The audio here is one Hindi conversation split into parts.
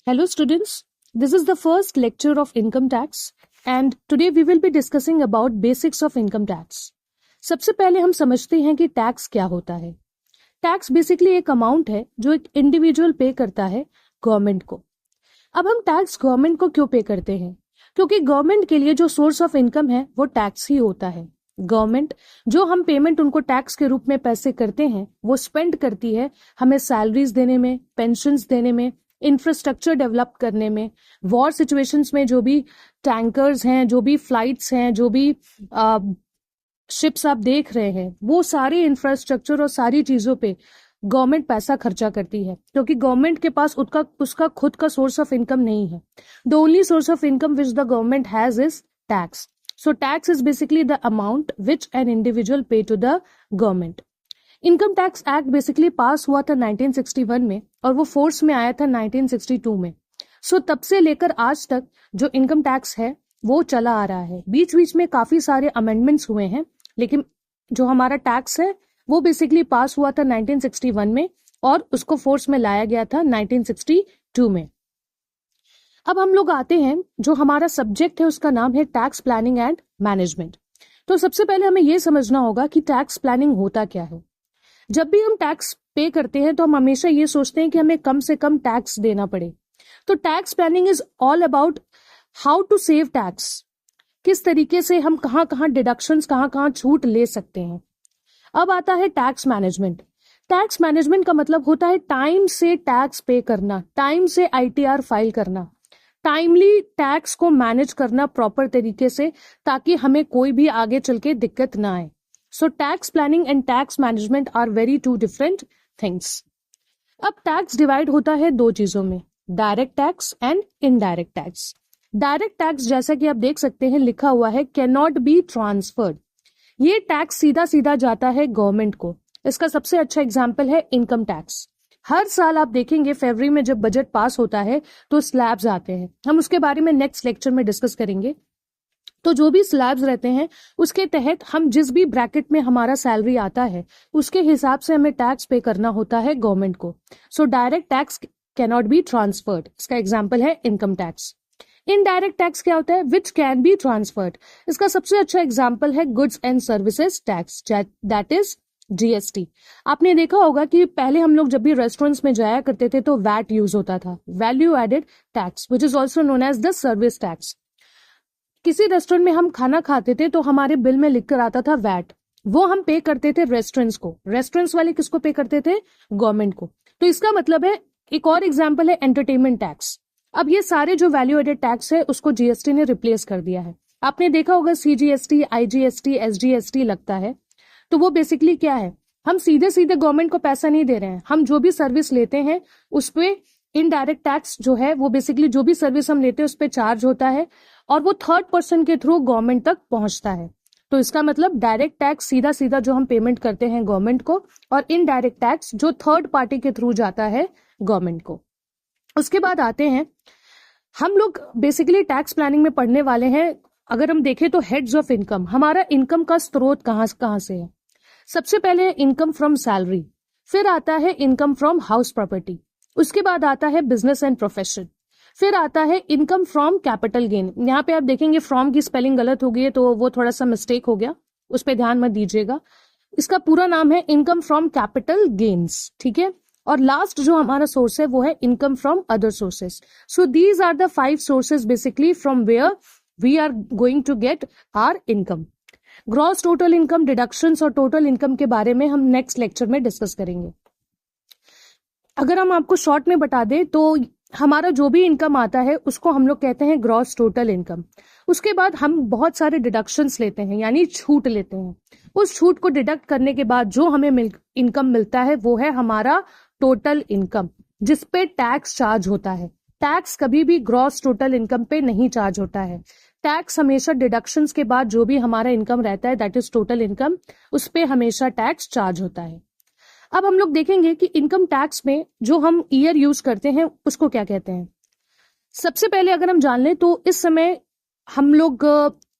Hello students, this is the first lecture of income tax and today we will be discussing about basics of income tax. सबसे पहले हम समझते हैं कि टैक्स क्या होता है। टैक्स बेसिकली एक अमाउंट है जो एक इंडिविजुअल पे करता है गवर्नमेंट को। अब हम टैक्स गवर्नमेंट को क्यों पे करते हैं? क्योंकि गवर्नमेंट के लिए जो सोर्स ऑफ इनकम है वो टैक्स ही होता है। गवर्नमेंट जो हम पेमेंट उनको टैक्स के रूप में पैसे करते हैं वो स्पेंड करती है हमें सैलरीज देने में, पेंशन्स देने में, इंफ्रास्ट्रक्चर डेवलप करने में, वॉर सिचुएशंस में जो भी टैंकर्स हैं, जो भी फ्लाइट्स हैं, जो भी शिप्स आप देख रहे हैं, वो सारे इंफ्रास्ट्रक्चर और सारी चीजों पे गवर्नमेंट पैसा खर्चा करती है क्योंकि गवर्नमेंट के पास उसका खुद का सोर्स ऑफ इनकम नहीं है। The only source of income which the government has is tax. So tax is basically the amount which an individual pay to the government. Income tax act basically pass हुआ था 1961 में और वो फोर्स में आया था 1962 में। सो तब से लेकर आज तक जो इनकम टैक्स है वो चला आ रहा है। बीच बीच में काफी सारे अमेंडमेंट्स हुए हैं, लेकिन जो हमारा टैक्स है वो बेसिकली पास हुआ था 1961 में और उसको फोर्स में लाया गया था 1962 में। अब हम लोग आते हैं, जो हमारा सब्जेक्ट है उसका नाम है टैक्स प्लानिंग एंड मैनेजमेंट। तो सबसे पहले हमें यह समझना होगा कि टैक्स प्लानिंग होता क्या है। जब भी हम टैक्स पे करते हैं तो हम हमेशा ये सोचते हैं कि हमें कम से कम टैक्स देना पड़े। तो tax planning is all about how to save tax, किस तरीके से हम कहाँ कहाँ डिडक्शंस, कहाँ कहाँ छूट ले सकते हैं। अब आता है टैक्स मैनेजमेंट। टैक्स मैनेजमेंट का मतलब होता है टाइम से टैक्स पे करना, टाइम से आईटीआर फाइल करना, टाइमली टैक्स को मैनेज करना प्रॉपर तरीके से, ताकि हमें कोई भी आगे चल के दिक्कत ना आए। So tax planning and tax management are very two different things. अब टैक्स डिवाइड होता है दो चीजों में, direct tax and indirect tax. Direct tax जैसा कि आप देख सकते हैं लिखा हुआ है कैन नॉट बी ट्रांसफर्ड। ये टैक्स सीधा सीधा जाता है गवर्नमेंट को। इसका सबसे अच्छा एग्जाम्पल है इनकम टैक्स। हर साल आप देखेंगे फरवरी में जब बजट पास होता है तो स्लैब्स आते हैं, हम उसके बारे में नेक्स्ट लेक्चर में डिस्कस करेंगे। तो जो भी स्लैब्स रहते हैं उसके तहत हम जिस भी ब्रैकेट में हमारा सैलरी आता है उसके हिसाब से हमें टैक्स पे करना होता है गवर्नमेंट को। So direct tax can not be transferred, इसका एग्जांपल है इनकम टैक्स। इनडायरेक्ट टैक्स क्या होता है? Which can be transferred. इसका सबसे अच्छा एग्जाम्पल है goods and services tax, that is GST. आपने देखा होगा कि पहले हम लोग जब भी रेस्टोरेंट्स में जाया करते थे तो वैट यूज होता था, value added tax, which is also known as the service tax. किसी रेस्टोरेंट में हम खाना खाते थे तो हमारे बिल में लिखकर आता था वैट, वो हम पे करते थे रेस्टोरेंट्स को। रेस्टोरेंट्स वाले किसको पे करते थे? गवर्नमेंट को। तो इसका मतलब है, एक और एग्जांपल है एंटरटेनमेंट टैक्स। अब ये सारे जो वैल्यू एडेड टैक्स है उसको जीएसटी ने रिप्लेस कर दिया है। आपने देखा होगा सीजीएसटी, आईजीएसटी, एसजीएसटी लगता है, तो वो बेसिकली क्या है? हम सीधे सीधे गवर्नमेंट को पैसा नहीं दे रहे हैं, हम जो भी सर्विस लेते हैं उस पे इनडायरेक्ट टैक्स जो है वो बेसिकली जो भी सर्विस हम लेते हैं उस पे चार्ज होता है और वो थर्ड पर्सन के थ्रू गवर्नमेंट तक पहुंचता है। तो इसका मतलब डायरेक्ट टैक्स सीधा सीधा जो हम पेमेंट करते हैं गवर्नमेंट को, और इनडायरेक्ट टैक्स जो थर्ड पार्टी के थ्रू जाता है गवर्नमेंट को। उसके बाद आते हैं, हम लोग बेसिकली टैक्स प्लानिंग में पढ़ने वाले हैं, अगर हम देखें तो हेड्स ऑफ इनकम, हमारा इनकम का स्रोत कहाँ से है। सबसे पहले इनकम फ्रॉम सैलरी, फिर आता है इनकम फ्रॉम हाउस प्रॉपर्टी, उसके बाद आता है बिजनेस एंड प्रोफेशन, फिर आता है इनकम फ्रॉम कैपिटल गेन। यहाँ पे आप देखेंगे फ्रॉम की स्पेलिंग गलत हो गई है तो वो थोड़ा सा मिस्टेक हो गया, उस पर ध्यान मत दीजिएगा। इसका पूरा नाम है इनकम फ्रॉम कैपिटल गेन्स, ठीक है। और लास्ट जो हमारा सोर्स है वो है income from other sources. So these are the 5 sources basically from where we are going to get our income. Gross total income, deductions और टोटल इनकम के बारे में हम नेक्स्ट लेक्चर में डिस्कस करेंगे। अगर हम आपको शॉर्ट में बता दें तो हमारा जो भी इनकम आता है उसको हम लोग कहते हैं ग्रॉस टोटल इनकम। उसके बाद हम बहुत सारे डिडक्शंस लेते हैं, यानी छूट लेते हैं। उस छूट को डिडक्ट करने के बाद जो हमें इनकम मिलता है वो है हमारा टोटल इनकम, जिसपे टैक्स चार्ज होता है। टैक्स कभी भी ग्रॉस टोटल इनकम पे नहीं चार्ज होता है। टैक्स हमेशा डिडक्शंस के बाद जो भी हमारा इनकम रहता है दैट इज टोटल इनकम, उस पे हमेशा टैक्स चार्ज होता है। अब हम लोग देखेंगे कि इनकम टैक्स में जो हम ईयर यूज करते हैं उसको क्या कहते हैं। सबसे पहले अगर हम जान लें तो इस समय हम लोग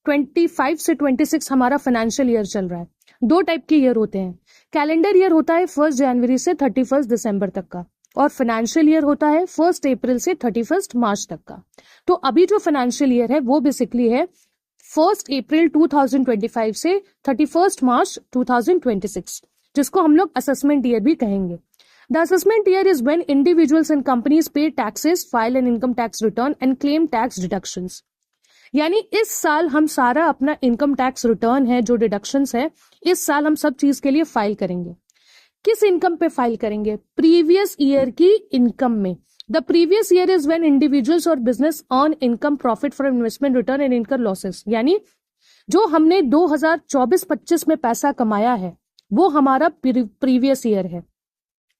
25 से 26 हमारा फाइनेंशियल ईयर चल रहा है। 2 टाइप के ईयर होते हैं। कैलेंडर ईयर होता है 1 जनवरी से 31 दिसंबर तक का, और फाइनेंशियल ईयर होता है 1 अप्रैल से 31 मार्च तक का। तो अभी जो फाइनेंशियल ईयर है वो बेसिकली है 1 अप्रैल 2025 से 31 मार्च 2026, जिसको हम लोग असेसमेंट ईयर भी कहेंगे। The assessment year is when individuals and companies pay taxes, file an income tax return and claim tax deductions. यानी इस साल हम सारा अपना इनकम टैक्स रिटर्न है, जो डिडक्शंस है, इस साल हम सब चीज के लिए फाइल करेंगे। किस इनकम पे फाइल करेंगे? प्रीवियस ईयर की इनकम में। The previous year is when individuals और business earn income, profit from investment, return and income losses. यानी जो हमने 2024-25 में पैसा कमाया है वो हमारा प्रीवियस ईयर है।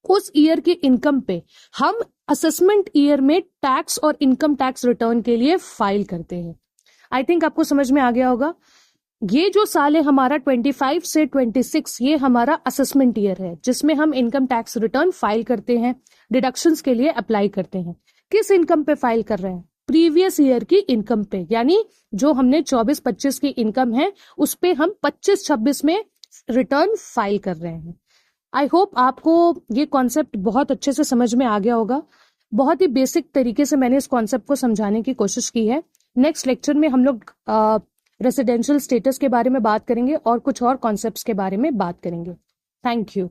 उस ईयर की इनकम पे हम असेसमेंट ईयर में टैक्स और इनकम टैक्स रिटर्न के लिए फाइल करते हैं। आई थिंक आपको समझ में आ गया होगा। ये जो साल है हमारा 25 से 26, ये हमारा असेसमेंट ईयर है, जिसमें हम इनकम टैक्स रिटर्न फाइल करते हैं, डिडक्शंस के लिए अप्लाई करते हैं। किस इनकम पे फाइल कर रहे हैं? प्रीवियस ईयर की इनकम पे, यानी जो हमने 24-25 की इनकम है उस पे हम 25-26 में रिटर्न फाइल कर रहे हैं। आई होप आपको ये कॉन्सेप्ट बहुत अच्छे से समझ में आ गया होगा। बहुत ही बेसिक तरीके से मैंने इस कॉन्सेप्ट को समझाने की कोशिश की है। नेक्स्ट लेक्चर में हम लोग रेसिडेंशियल स्टेटस के बारे में बात करेंगे और कुछ और कॉन्सेप्ट्स के बारे में बात करेंगे। Thank you.